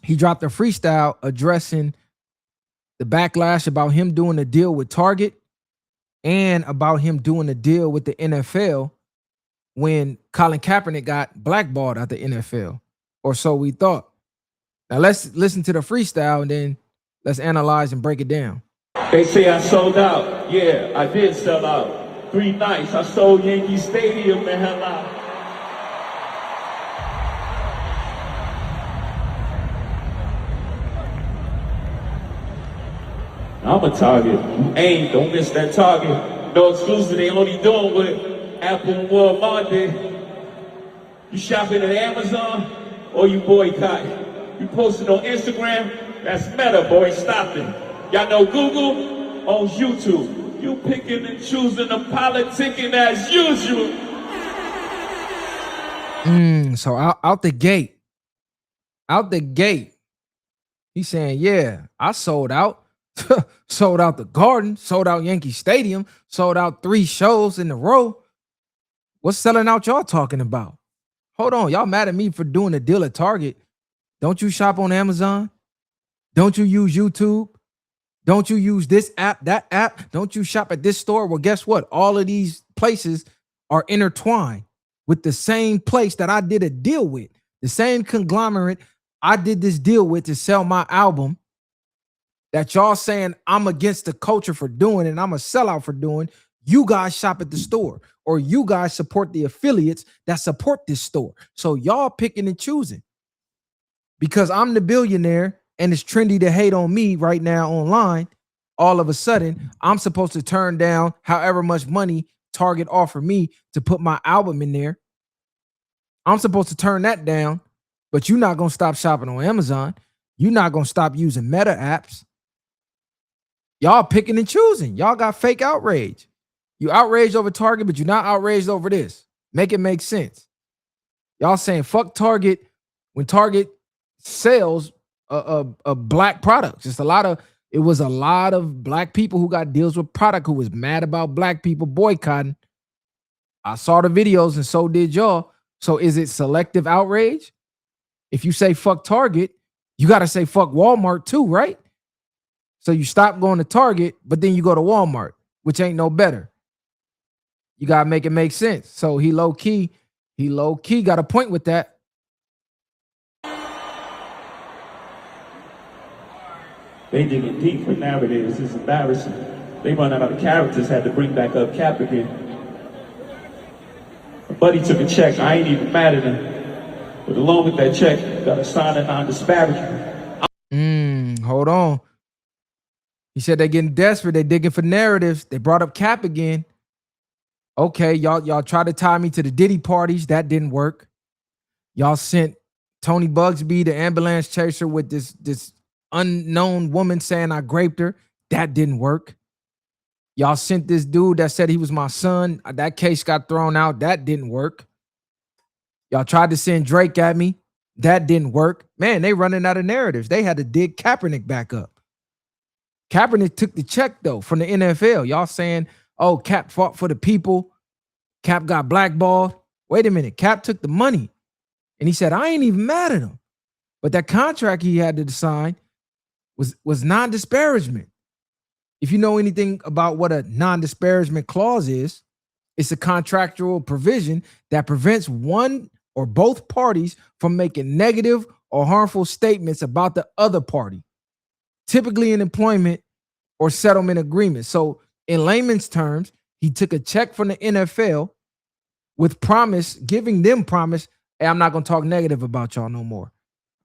He dropped a freestyle addressing the backlash about him doing a deal with Target and about him doing a deal with the NFL when Colin Kaepernick got blackballed at the NFL, or so we thought. Now let's listen to the freestyle and then let's analyze and break it down. They say I sold out. Yeah, I did sell out. 3 nights. I sold Yankee Stadium, man. Hell, I'm a target. You ain't. Don't miss that target. No exclusive. They only doing what Apple and Walmart did. You shopping at Amazon or you boycott? You posted on Instagram? That's Meta, boy. Stop it. Y'all know Google owns YouTube. You picking and choosing and politicking as usual. So out the gate, he's saying, yeah, I sold out. Sold out the Garden, sold out Yankee Stadium, sold out 3 shows in a row. What's selling out y'all talking about? Hold on, y'all mad at me for doing a deal at Target. Don't you shop on Amazon? Don't you use YouTube? Don't you use this app, that app? Don't you shop at this store? Well, guess what? All of these places are intertwined with the same place that I did a deal with, the same conglomerate I did this deal with to sell my album that y'all saying I'm against the culture for doing and I'm a sellout for doing. You guys shop at the store, or you guys support the affiliates that support this store. So y'all picking and choosing. Because I'm the billionaire and it's trendy to hate on me right now online, all of a sudden, I'm supposed to turn down however much money Target offered me to put my album in there. I'm supposed to turn that down, but you're not going to stop shopping on Amazon. You're not going to stop using Meta apps. Y'all picking and choosing. Y'all got fake outrage. You outraged over Target, but you're not outraged over this. Make it make sense. Y'all saying fuck Target when Target sells a black products. It was a lot of black people who got deals with product who was mad about black people boycotting. I saw the videos and so did y'all. So is it selective outrage? If you say fuck Target, you got to say fuck Walmart too, right? So you stop going to Target, but then you go to Walmart, which ain't no better. You got to make it make sense. So he low key got a point with that. They digging deep for narratives. It's embarrassing. They run out of characters, had to bring back up Cap again. My buddy took a check. I ain't even mad at him. But along with that check, got to sign a non-disparagement. Hold on. He said they're getting desperate. They're digging for narratives. They brought up Cap again. Okay, y'all tried to tie me to the Diddy parties. That didn't work. Y'all sent Tony Bugsby, the ambulance chaser, with this unknown woman saying I raped her. That didn't work. Y'all sent this dude that said he was my son. That case got thrown out. That didn't work. Y'all tried to send Drake at me. That didn't work. Man, they running out of narratives. They had to dig Kaepernick back up. Kaepernick took the check, though, from the NFL. Y'all saying, oh, Cap fought for the people. Cap got blackballed. Wait a minute. Cap took the money. And he said, I ain't even mad at him. But that contract he had to sign was non-disparagement. If you know anything about what a non-disparagement clause is, it's a contractual provision that prevents one or both parties from making negative or harmful statements about the other party, typically in employment or settlement agreements. So in layman's terms, he took a check from the NFL with promise, giving them promise, hey, I'm not going to talk negative about y'all no more.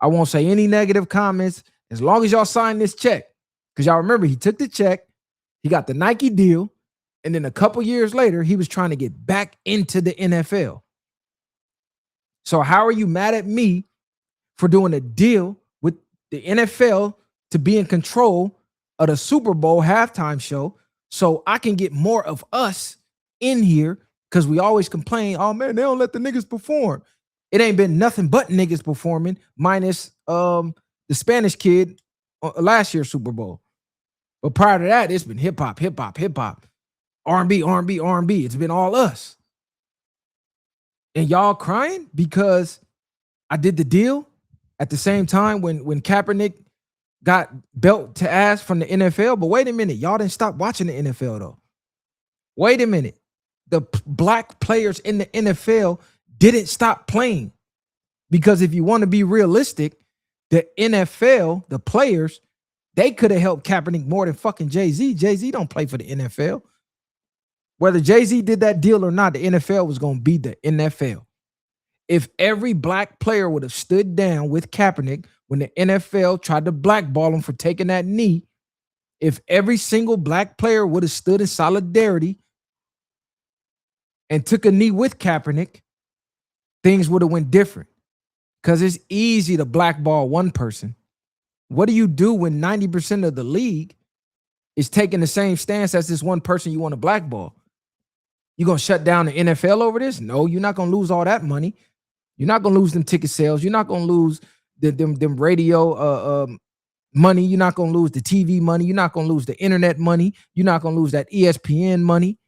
I won't say any negative comments as long as y'all sign this check. Because y'all remember, he took the check, he got the Nike deal, and then a couple years later, he was trying to get back into the NFL. So how are you mad at me for doing a deal with the NFL to be in control of the Super Bowl halftime show so I can get more of us in here? Because we always complain, oh man, they don't let the niggas perform. It ain't been nothing but niggas performing, minus the Spanish kid last year's Super Bowl. But prior to that, it's been hip hop, R&B, R&B. It's been all us. And y'all crying because I did the deal At the same time, when Kaepernick got belt to ass from the NFL, but wait a minute, y'all didn't stop watching the NFL though. Wait a minute. The black players in the NFL didn't stop playing. Because if you want to be realistic, the NFL, the players, they could have helped Kaepernick more than fucking Jay-Z. Jay-Z don't play for the NFL. Whether Jay-Z did that deal or not, the NFL was going to be the NFL. If every black player would have stood down with Kaepernick when the NFL tried to blackball him for taking that knee, if every single black player would have stood in solidarity and took a knee with Kaepernick, things would have went different. Because it's easy to blackball one person. What do you do when 90% of the league is taking the same stance as this one person you want to blackball? You gonna shut down the NFL over this? No, you're not gonna lose all that money. You're not gonna lose them ticket sales. You're not gonna lose them radio money. You're not gonna lose the TV money. You're not gonna lose the internet money. You're not gonna lose that ESPN money.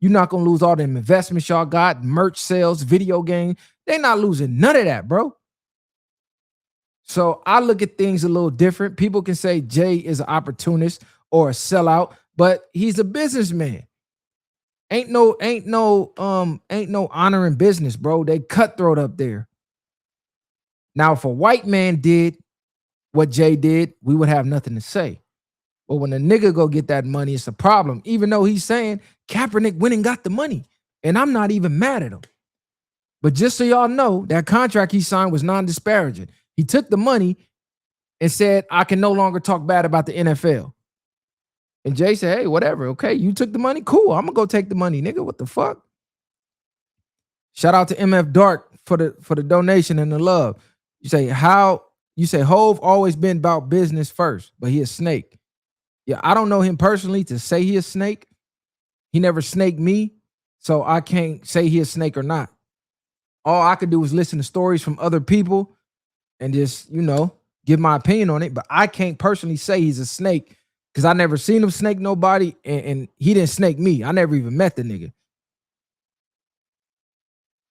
You're not gonna lose all them investments y'all got, merch sales, video game. They're not losing none of that, bro. So I look at things a little different. People can say Jay is an opportunist or a sellout, but he's a businessman. Ain't no honor in business, bro. They cutthroat up there. Now, if a white man did what Jay did, we would have nothing to say. But when a nigga go get that money, it's a problem. Even though he's saying Kaepernick went and got the money. And I'm not even mad at him. But just so y'all know, that contract he signed was non-disparaging. He took the money and said, I can no longer talk bad about the NFL. And Jay said, hey, whatever. Okay, you took the money? Cool. I'm going to go take the money, nigga. What the fuck? Shout out to MF Dark for the donation and the love. You say, Hove always been about business first, but he a snake. Yeah, I don't know him personally to say he a snake. He never snaked me, so I can't say he a snake or not. All I could do is listen to stories from other people and just, give my opinion on it. But I can't personally say he's a snake because I never seen him snake nobody, and he didn't snake me. I never even met the nigga.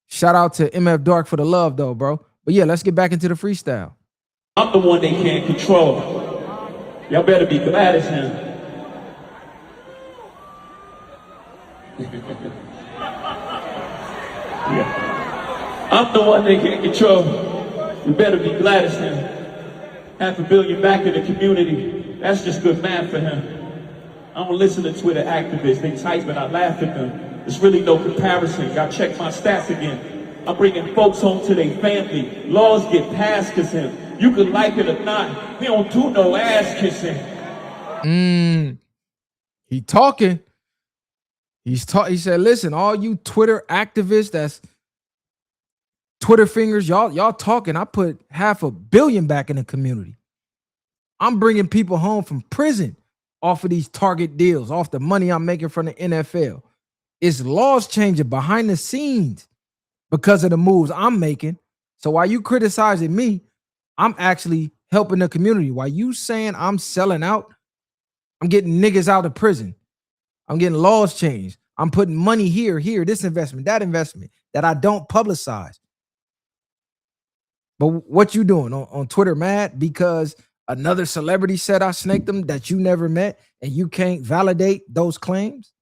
Shout out to MF Dark for the love, though, bro. But yeah, let's get back into the freestyle. I'm the one they can't control. Y'all better be glad as him. Yeah. I'm the one they can't control. You better be glad as him. $500 million back in the community. That's just good math for him. I don't listen to Twitter activists. They type and I laugh at them. There's really no comparison. Y'all check my stats again. I'm bringing folks home to their family. Laws get passed because him. You could like it or not. He don't do no ass kissing. He talking. He said, listen, all you Twitter activists that's Twitter fingers, y'all talking. I put $500 million back in the community. I'm bringing people home from prison off of these Target deals, off the money I'm making from the NFL. It's laws changing behind the scenes because of the moves I'm making. So while you criticizing me, I'm actually helping the community. While you saying I'm selling out, I'm getting niggas out of prison. I'm getting laws changed. I'm putting money here, this investment, that I don't publicize. But what you doing on Twitter mad because another celebrity said I snaked them that you never met and you can't validate those claims?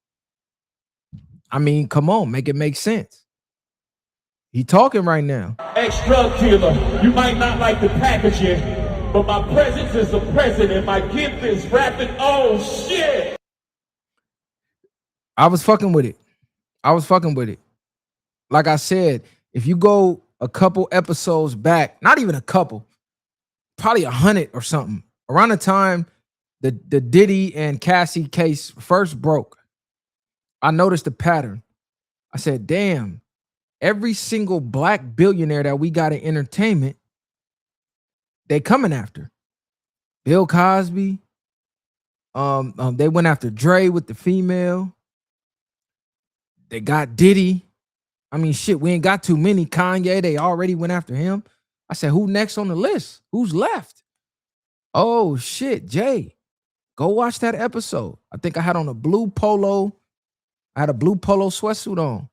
I mean, come on, make it make sense. He talking right now. Ex-drug dealer, you might not like the packaging, but my presence is a president. My gift is rapping. Oh, shit. I was fucking with it. Like I said, if you go a couple episodes back, not even a couple, probably 100 or something, around the time the Diddy and Cassie case first broke, I noticed a pattern. I said, damn, every single black billionaire that we got in entertainment, they coming after. Bill Cosby. They went after Dre with the female. They got Diddy. I mean, shit, we ain't got too many. Kanye, they already went after him. I said, who next on the list? Who's left? Oh, shit, Jay. Go watch that episode. I think I had on a blue polo. I had a blue polo sweatsuit on.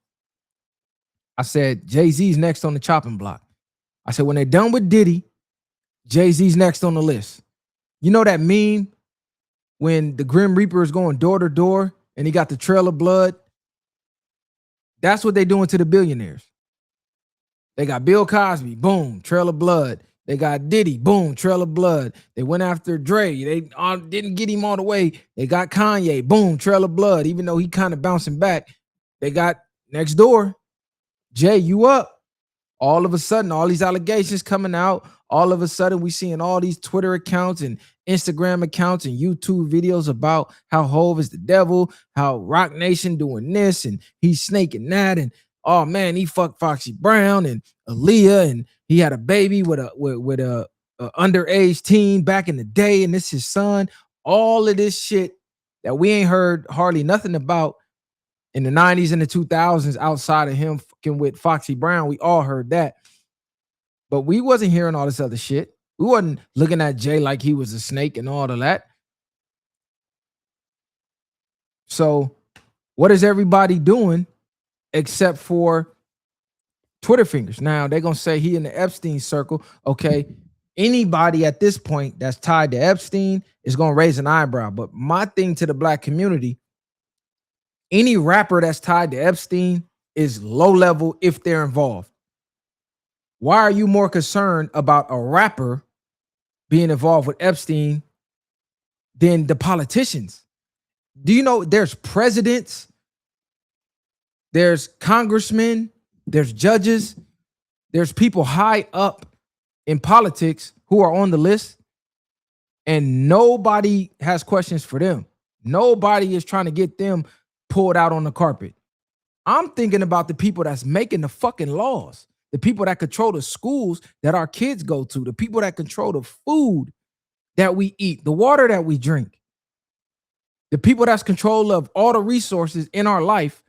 I said, Jay-Z's next on the chopping block. I said, when they're done with Diddy, Jay-Z's next on the list. You know that meme when the Grim Reaper is going door to door and he got the trail of blood? That's what they're doing to the billionaires. They got Bill Cosby, boom, trail of blood. They got Diddy, boom, trail of blood. They went after Dre. They didn't get him all the way. They got Kanye, boom, trail of blood. Even though he kind of bouncing back, they got next door, Jay, you up. All of a sudden, all these allegations coming out. All of a sudden, we seeing all these Twitter accounts and Instagram accounts and YouTube videos about how Hov is the devil, how Rock Nation doing this, and he's snaking that, and oh man, he fucked Foxy Brown and Aaliyah, and he had a baby with a underage teen back in the day, and this is his son. All of this shit that we ain't heard hardly nothing about in the 90s and the 2000s outside of him fucking with Foxy Brown. We all heard that. But we wasn't hearing all this other shit. We wasn't looking at Jay like he was a snake and all of that. So what is everybody doing except for Twitter fingers? Now they're going to say he in the Epstein circle. Okay. Anybody at this point that's tied to Epstein is going to raise an eyebrow. But my thing to the black community, any rapper that's tied to Epstein is low level if they're involved. Why are you more concerned about a rapper being involved with Epstein than the politicians? Do you know there's presidents, there's congressmen, there's judges, there's people high up in politics who are on the list, and nobody has questions for them. Nobody is trying to get them pulled out on the carpet. I'm thinking about the people that's making the fucking laws, the people that control the schools that our kids go to, the people that control the food that we eat, the water that we drink, the people that's control of all the resources in our life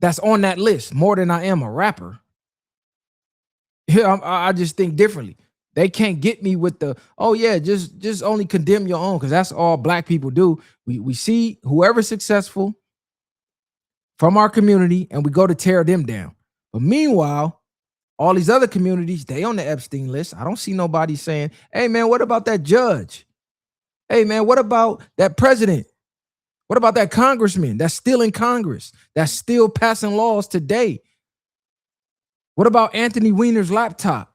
that's on that list more than I am a rapper. I just think differently. They can't get me with the, oh yeah, just only condemn your own, because that's all black people do. We see whoever's successful from our community and we go to tear them down. But meanwhile, all these other communities, they on the Epstein list. I don't see nobody saying, hey man, what about that judge? Hey man, what about that president? What about that congressman that's still in Congress, that's still passing laws today? What about Anthony Weiner's laptop?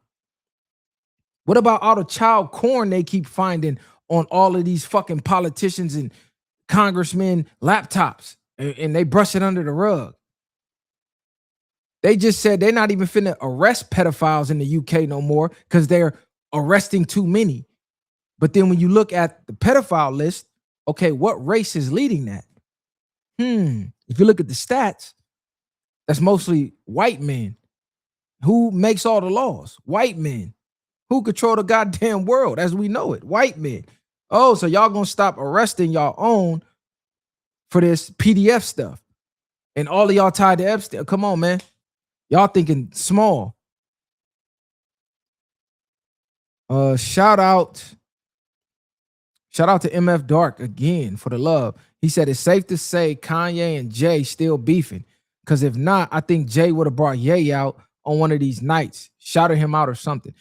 What about all the child porn they keep finding on all of these fucking politicians and congressmen laptops, and they brush it under the rug? They just said they're not even finna arrest pedophiles in the UK no more because they're arresting too many. But then when you look at the pedophile list, okay, what race is leading that? If you look at the stats, that's mostly white men. Who makes all the laws? White men. Who control the goddamn world as we know it? White men. Oh, so y'all gonna stop arresting y'all own for this PDF stuff. And all of y'all tied to Epstein. Come on, man. Y'all thinking small. Shout out to MF Dark again for the love. He said it's safe to say Kanye and Jay still beefing. Because if not, I think Jay would have brought Ye out on one of these nights, shouted him out or something.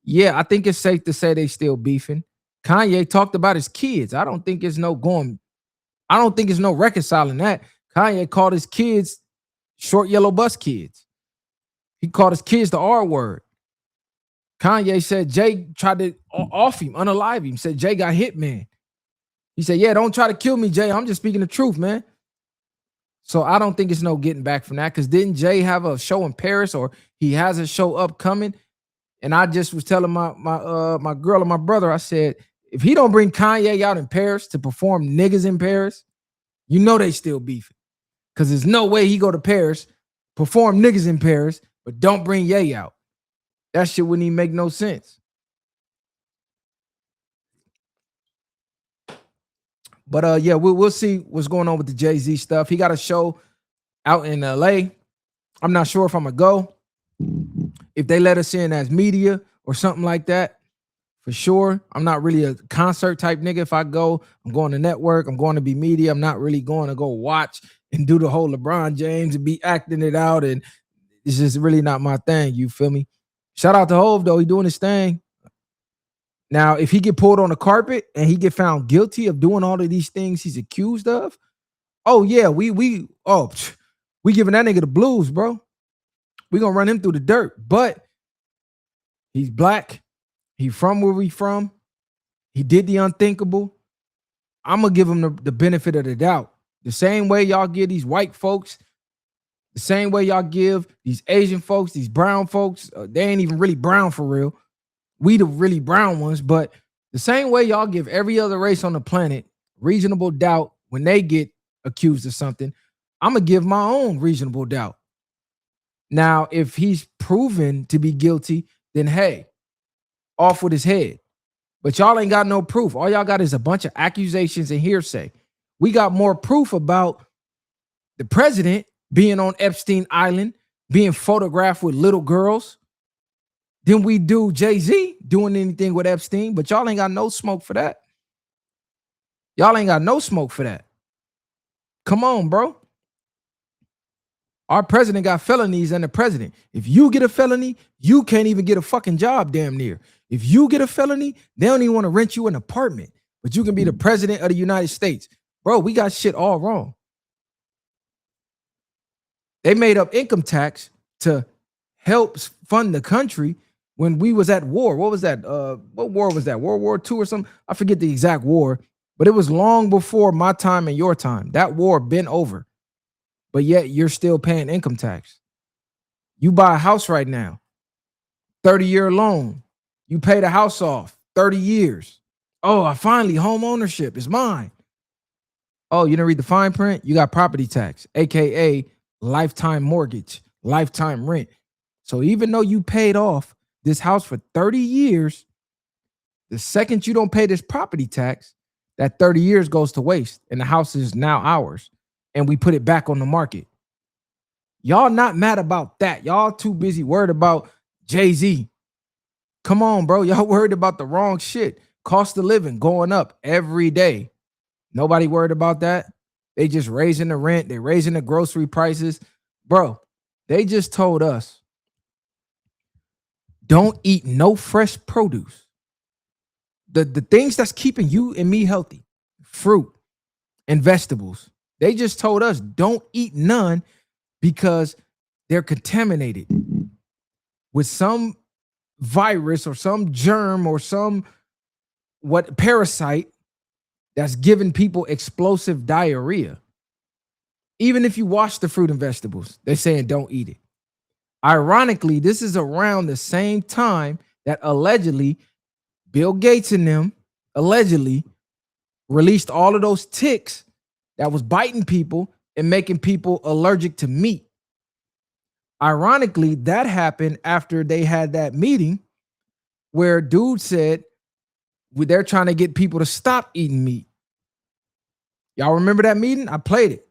Yeah, I think it's safe to say they still beefing. Kanye talked about his kids. I don't think it's no reconciling that. Kanye called his kids short yellow bus kids. He called his kids the R word. Kanye said Jay tried to off him, unalive him. Said Jay got hit, man. He said, yeah, don't try to kill me, Jay. I'm just speaking the truth, man. So I don't think it's no getting back from that, because didn't Jay have a show in Paris, or he has a show upcoming? And I just was telling my girl and my brother, I said, if he don't bring Kanye out in Paris to perform niggas in Paris, you know they still beefing. Because there's no way he go to Paris, perform niggas in Paris, but don't bring Ye out. That shit wouldn't even make no sense. But yeah, we'll see what's going on with the Jay-Z stuff. He got a show out in LA. I'm not sure if I'm gonna go. If they let us in as media or something like that, for sure. I'm not really a concert type nigga. If I go, I'm going to network. I'm going to be media. I'm not really going to go watch and do the whole LeBron James and be acting it out. And it's just really not my thing. You feel me? Shout out to Hov though. He doing his thing. Now, if he get pulled on the carpet and he get found guilty of doing all of these things he's accused of, oh yeah, we giving that nigga the blues, bro. We gonna run him through the dirt. But he's black. He from where we from. He did the unthinkable. I'm gonna give him the benefit of the doubt. The same way y'all give these white folks, the same way y'all give these Asian folks, these brown folks, they ain't even really brown for real. We the really brown ones, but the same way y'all give every other race on the planet reasonable doubt when they get accused of something, I'm gonna give my own reasonable doubt. Now, if he's proven to be guilty, then hey, off with his head. But y'all ain't got no proof. All y'all got is a bunch of accusations and hearsay. We got more proof about the president being on Epstein Island, being photographed with little girls, than we do Jay-Z doing anything with Epstein. But y'all ain't got no smoke for that. Y'all ain't got no smoke for that. Come on, bro. Our president got felonies and the president. If you get a felony, you can't even get a fucking job damn near. If you get a felony, they don't even want to rent you an apartment, but you can be the president of the United States. Bro, we got shit all wrong. They made up income tax to help fund the country when we was at war. What was that? What war was that? World War II or something? I forget the exact war, but it was long before my time and your time. That war been over. But yet you're still paying income tax. You buy a house right now, 30-year loan. You pay the house off, 30 years. Oh, I finally, home ownership is mine. Oh, you didn't read the fine print? You got property tax, AKA lifetime mortgage, lifetime rent. So even though you paid off this house for 30 years, the second you don't pay this property tax, that 30 years goes to waste and the house is now ours. And we put it back on the market. Y'all not mad about that. Y'all too busy worried about Jay-Z. Come on, bro. Y'all worried about the wrong shit. Cost of living going up every day. Nobody worried about that. They just raising the rent. They raising the grocery prices. Bro, they just told us, don't eat no fresh produce. The things that's keeping you and me healthy, fruit and vegetables. They just told us don't eat none because they're contaminated with some virus or some germ or some parasite that's giving people explosive diarrhea. Even if you wash the fruit and vegetables, they're saying don't eat it. Ironically, this is around the same time that allegedly Bill Gates and them allegedly released all of those ticks that was biting people and making people allergic to meat. Ironically, that happened after they had that meeting where dude said they're trying to get people to stop eating meat. Y'all remember that meeting? I played it.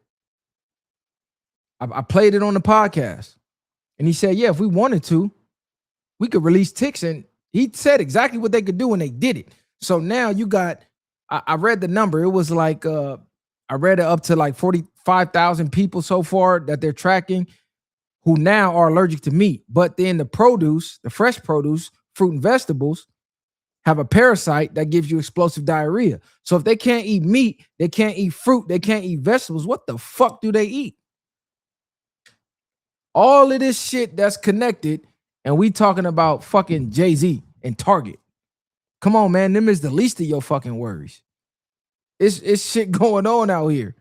I played it on the podcast. And he said, yeah, if we wanted to, we could release ticks. And he said exactly what they could do and they did it. So now you got, I read the number. It was like, I read it up to like 45,000 people so far that they're tracking who now are allergic to meat. But then the produce, the fresh produce, fruit and vegetables have a parasite that gives you explosive diarrhea. So if they can't eat meat, they can't eat fruit, they can't eat vegetables, what the fuck do they eat? All of this shit that's connected, and we talking about fucking Jay-Z and Target. Come on, man. Them is the least of your fucking worries. It's shit going on out here.